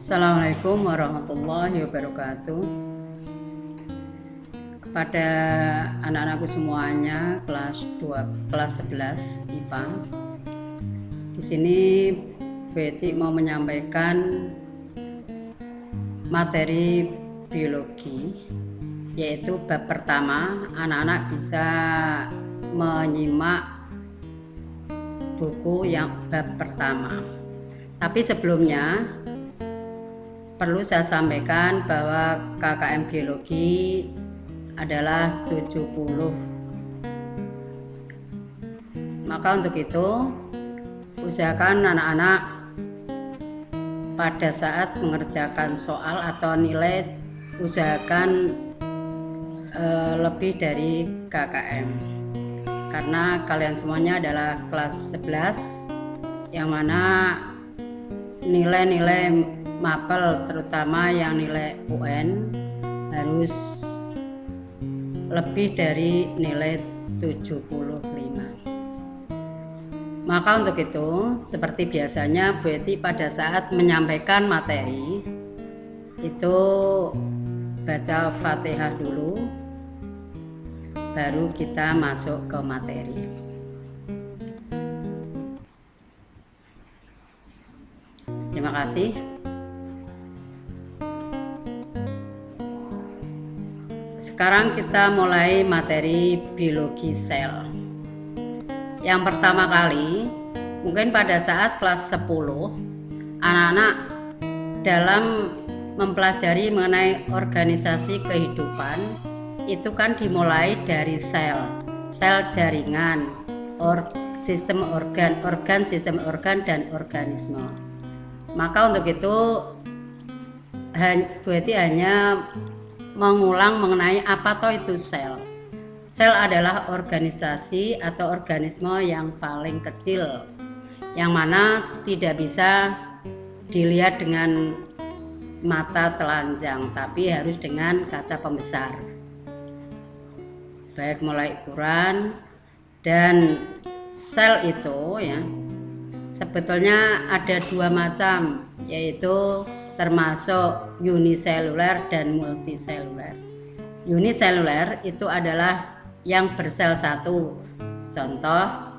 Assalamualaikum warahmatullahi wabarakatuh. Kepada anak-anakku semuanya kelas 11 IPA. Di sini Betty mau menyampaikan materi biologi, yaitu bab pertama. Anak-anak bisa menyimak buku yang bab pertama. Tapi sebelumnya perlu saya sampaikan bahwa KKM biologi adalah 70. Maka untuk itu usahakan anak-anak pada saat mengerjakan soal atau nilai usahakan lebih dari KKM, karena kalian semuanya adalah kelas 11 yang mana nilai-nilai mapel, terutama yang nilai UN, harus lebih dari nilai 75. Maka untuk itu, seperti biasanya Bu Eti pada saat menyampaikan materi itu baca Fatihah dulu, baru kita masuk ke materi. Terima kasih. Sekarang kita mulai materi biologi sel. Yang pertama kali, mungkin pada saat kelas 10, anak-anak dalam mempelajari mengenai organisasi kehidupan, itu kan dimulai dari sel jaringan, sistem organ, sistem organ, dan organisme. Maka untuk itu Bu Eti hanya mengulang mengenai apa toh itu sel. Sel adalah organisasi atau organisme yang paling kecil, yang mana tidak bisa dilihat dengan mata telanjang, tapi harus dengan kaca pembesar. Baik mulai ukuran, dan sel itu ya sebetulnya ada dua macam, yaitu termasuk uniseluler dan multiseluler. Uniseluler itu adalah yang bersel satu. Contoh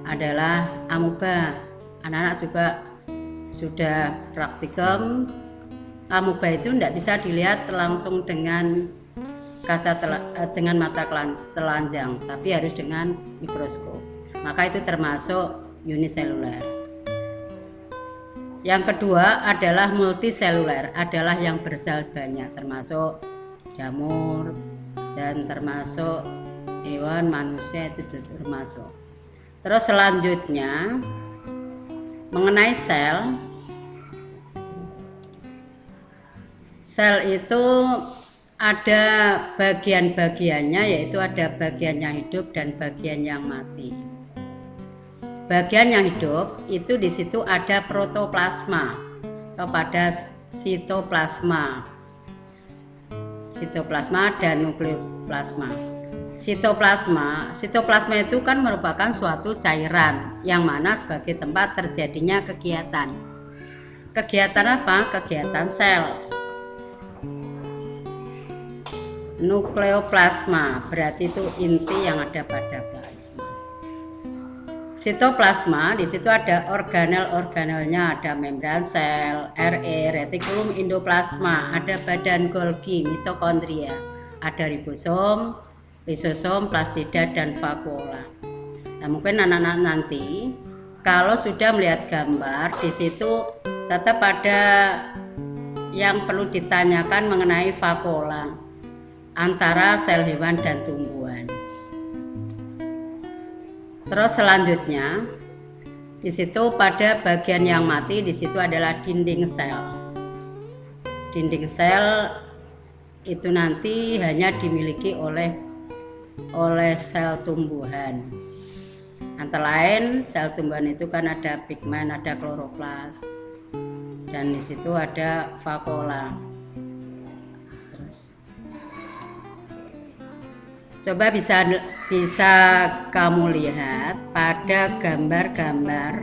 adalah amuba. Anak-anak juga sudah praktikum. Amuba itu tidak bisa dilihat langsung dengan dengan mata telanjang, tapi harus dengan mikroskop. Maka itu termasuk uniseluler. Yang kedua adalah multiseluler, adalah yang bersel banyak, termasuk jamur dan termasuk hewan, manusia itu termasuk. Terus selanjutnya mengenai sel itu ada bagian-bagiannya, yaitu ada bagian yang hidup dan bagian yang mati. Bagian yang hidup itu di situ ada protoplasma atau pada sitoplasma dan nukleoplasma. Sitoplasma itu kan merupakan suatu cairan yang mana sebagai tempat terjadinya kegiatan. Kegiatan apa? Kegiatan sel. Nukleoplasma berarti itu inti yang ada pada plasma. Sitoplasma di situ ada organel-organelnya, ada membran sel, retikulum endoplasma, ada badan Golgi, mitokondria, ada ribosom, lisosom, plastida, dan vakuola. Nah, mungkin anak-anak nanti kalau sudah melihat gambar di situ tetap ada yang perlu ditanyakan mengenai vakuola antara sel hewan dan tumbuhan. Terus selanjutnya di situ pada bagian yang mati di situ adalah dinding sel. Dinding sel itu nanti hanya dimiliki oleh sel tumbuhan. Antara lain sel tumbuhan itu kan ada pigmen, ada kloroplas, dan di situ ada vakuola. Coba bisa kamu lihat pada gambar-gambar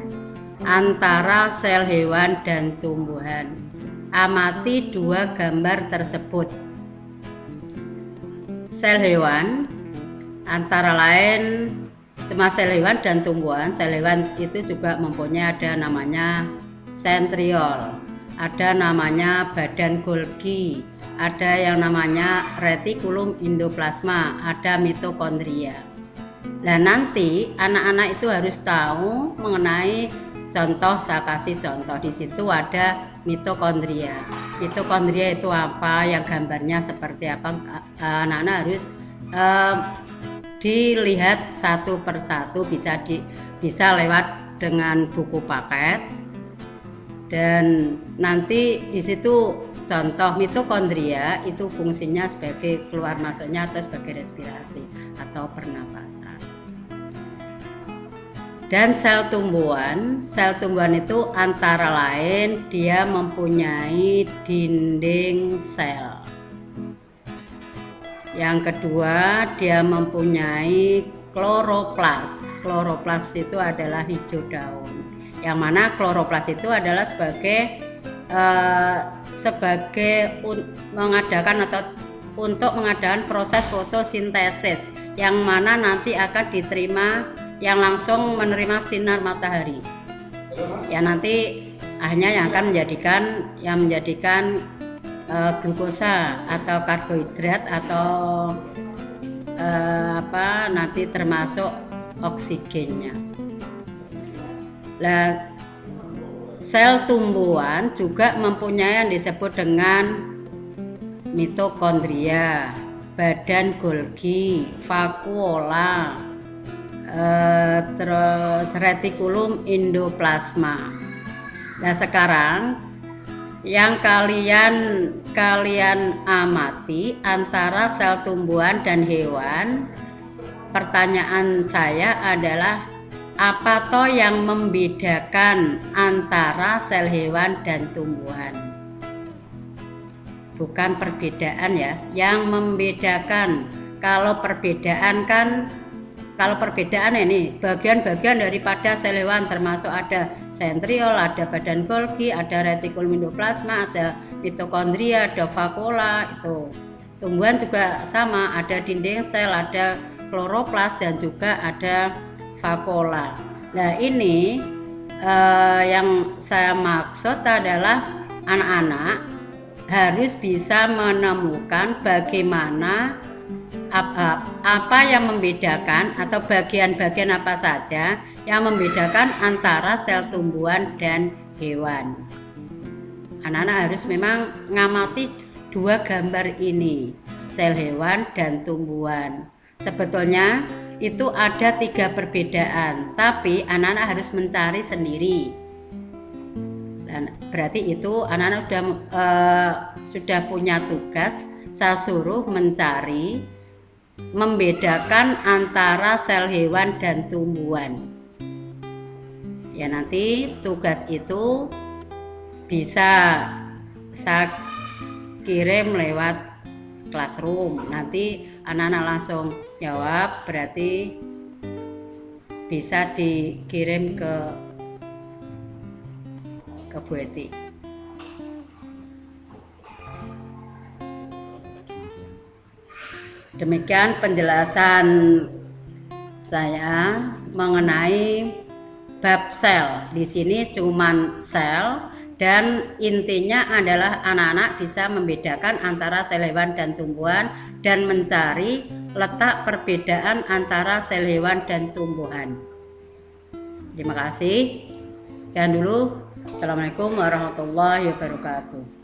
antara sel hewan dan tumbuhan. Amati dua gambar tersebut. Sel hewan antara lain semua sel hewan dan tumbuhan. Sel hewan itu juga mempunyai ada namanya sentriol, ada namanya badan Golgi, ada yang namanya retikulum endoplasma, ada mitokondria. Nah, nanti anak-anak itu harus tahu mengenai contoh. Saya kasih contoh di situ ada mitokondria. Mitokondria itu apa? Yang gambarnya seperti apa? Anak-anak harus dilihat satu persatu, bisa lewat dengan buku paket. Dan nanti di situ contoh mitokondria itu fungsinya sebagai keluar masuknya atau sebagai respirasi atau pernafasan. Dan sel tumbuhan itu antara lain dia mempunyai dinding sel. Yang kedua, dia mempunyai kloroplas. Kloroplas itu adalah hijau daun. Yang mana kloroplas itu adalah sebagai mengadakan atau untuk mengadakan proses fotosintesis, yang mana nanti akan diterima yang langsung menerima sinar matahari. Ya, nanti akhirnya yang akan menjadikan glukosa atau karbohidrat atau nanti termasuk oksigennya. Nah, sel tumbuhan juga mempunyai yang disebut dengan mitokondria, badan Golgi, vakuola, terus retikulum endoplasma. Nah, sekarang yang kalian amati antara sel tumbuhan dan hewan. Pertanyaan saya adalah, apa toh yang membedakan antara sel hewan dan tumbuhan? Bukan perbedaan ya, yang membedakan. Kalau perbedaan ini bagian-bagian daripada sel hewan, termasuk ada sentriol, ada badan Golgi, ada retikulum endoplasma, ada mitokondria, ada vakuola. Itu tumbuhan juga sama, ada dinding sel, ada kloroplas, dan juga ada vakuola. Nah, ini yang saya maksud adalah anak-anak harus bisa menemukan bagaimana apa yang membedakan atau bagian-bagian apa saja yang membedakan antara sel tumbuhan dan hewan. Anak-anak harus memang ngamati dua gambar ini, sel hewan dan tumbuhan. Sebetulnya itu ada 3 perbedaan, tapi anak-anak harus mencari sendiri. Dan berarti itu anak-anak sudah punya tugas. Saya suruh mencari membedakan antara sel hewan dan tumbuhan. Ya, nanti tugas itu bisa saya kirim lewat classroom. Nanti anak-anak langsung jawab, berarti bisa dikirim ke Bu Eti. Demikian penjelasan saya mengenai bab sel. Di sini cuman sel, dan intinya adalah anak-anak bisa membedakan antara sel hewan dan tumbuhan dan mencari letak perbedaan antara sel hewan dan tumbuhan. Terima kasih. Sekian dulu. Assalamualaikum warahmatullahi wabarakatuh.